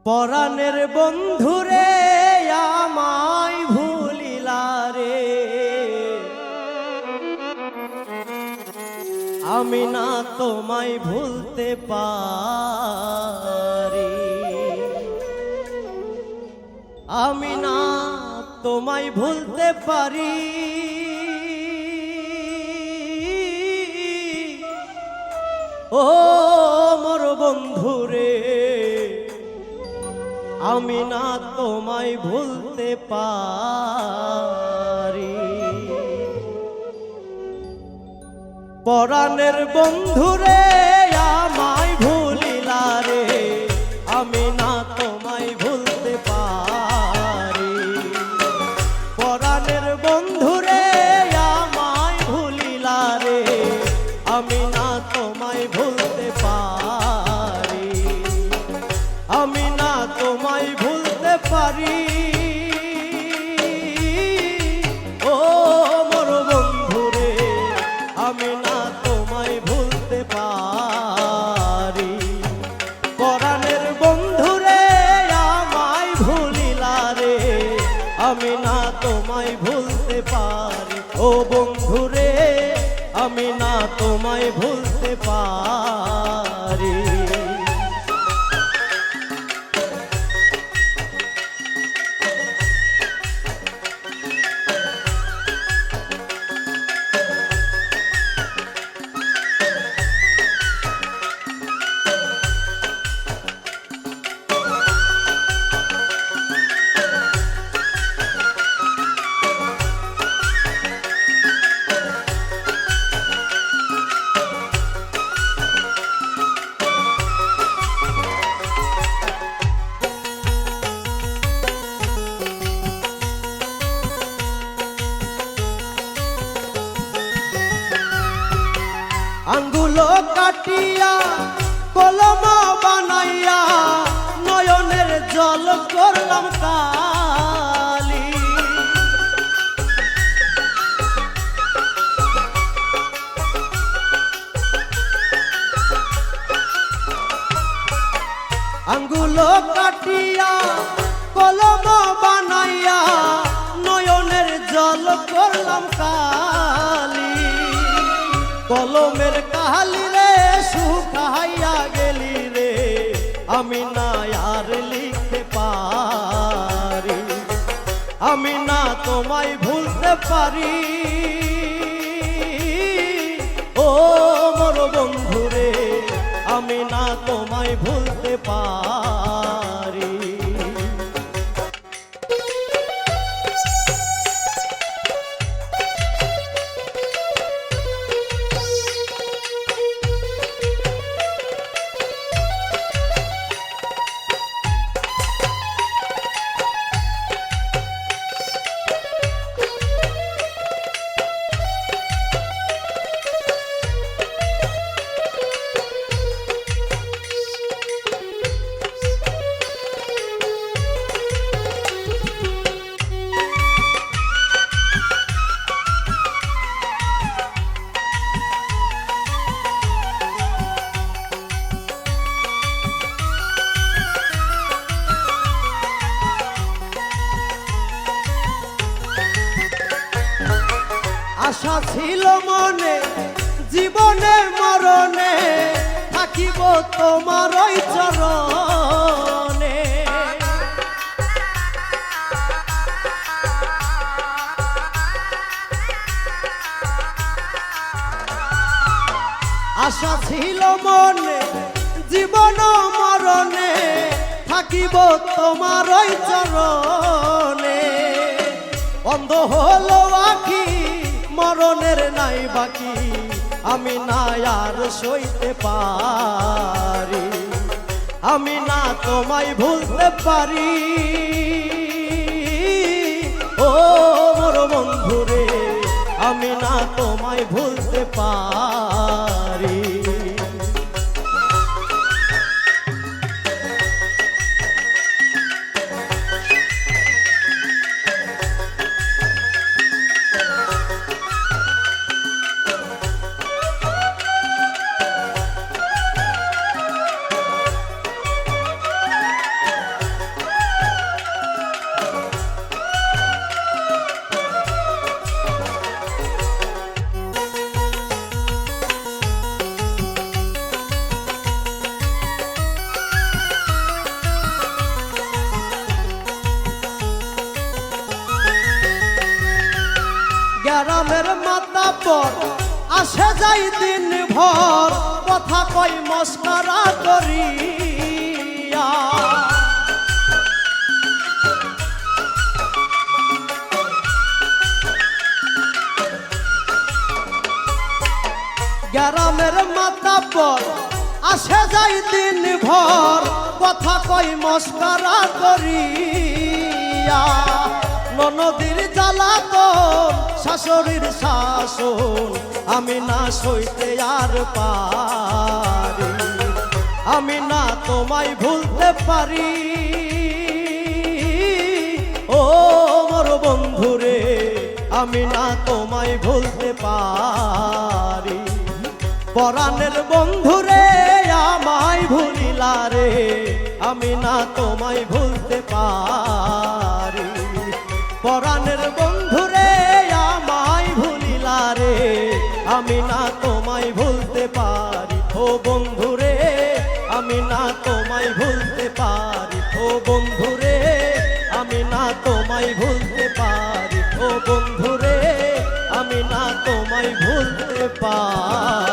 পরাণের বন্ধুরে আমায় ভুলিলা রে, আমি না তোমায় ভুলতে পারি, আমি না তোমায় ভুলতে পারি। ও মোর বন্ধুরে, আমি না তোমায় ভুলতে পারি। পরাণের বন্ধুরে আমায় ভুলিলা রে, আমি না তোমায় ভুলতে পারি। পরাণের বন্ধুরে আমায় ভুলিলা রে, আমি না তোমায় ভুলতে পারি, আমি না তোমায় ভুলতে পারি। ও মোর বন্ধুরে, আমি না তোমায় ভুলতে পারি। পরাণের বন্ধুরে আমায় ভুলিলা রে, আমি না তোমায় ভুলতে পারি। ও বন্ধুরে, আমি না তোমায় ভুলতে পারি। আঙ্গুলো কাটিয়া কলম বানাইয়া নয়নের জল করলাম কালি। আঙ্গুলো কাটিয়া কলম বানাইয়া নয়নের জল করলাম কালি। কলমের কালি রে শুকাইয়া গেলি রে, আমি না আর লিখতে পারি, আমি না তোমায় ভুলতে পারি। ও মোর বন্ধুরে, আমি না তোমায় ভুলতে পারি। আশা ছিল মনে জীবনে মরণে থাকিব তোমার ওই চরণে। আশা ছিল মনে জীবন মরণে থাকিব তোমার ওই চরণে। অন্ধ হলো আখি মরণের নাই বাকি, আমি না আর সইতে পারি, আমি না তোমায় ভুলতে পারি। ও মোর বন্ধুরে, আমি না তোমায় ভুলতে পারি। পর আসে যাই দিন ভর কথা কই মস্করা করিয়া গ্রামের মাথা পর আসে যাই দিন ভর কথা কই মস্করা করিয়া ননদীর জ্বালাতন শাশুড়ির শাসন আমি না সইতে আর পারি আমি না তোমায় ভুলতে পারি ও মোর বন্ধুরে আমি না তোমায় ভুলতে পারি পরাণের বন্ধুরে আমায় ভুলিলা রে আমি না তোমায় ভুলতে পারি পরাণের বন্ধুরে আমায় ভুলিলা রে আমি না তোমায় ভুলতে পারি ও বন্ধুরে আমি না তোমায় ভুলতে পারি ও বন্ধুরে আমি না তোমায় ভুলতে পারি ও বন্ধুরে আমি না তোমায় ভুলতে পারি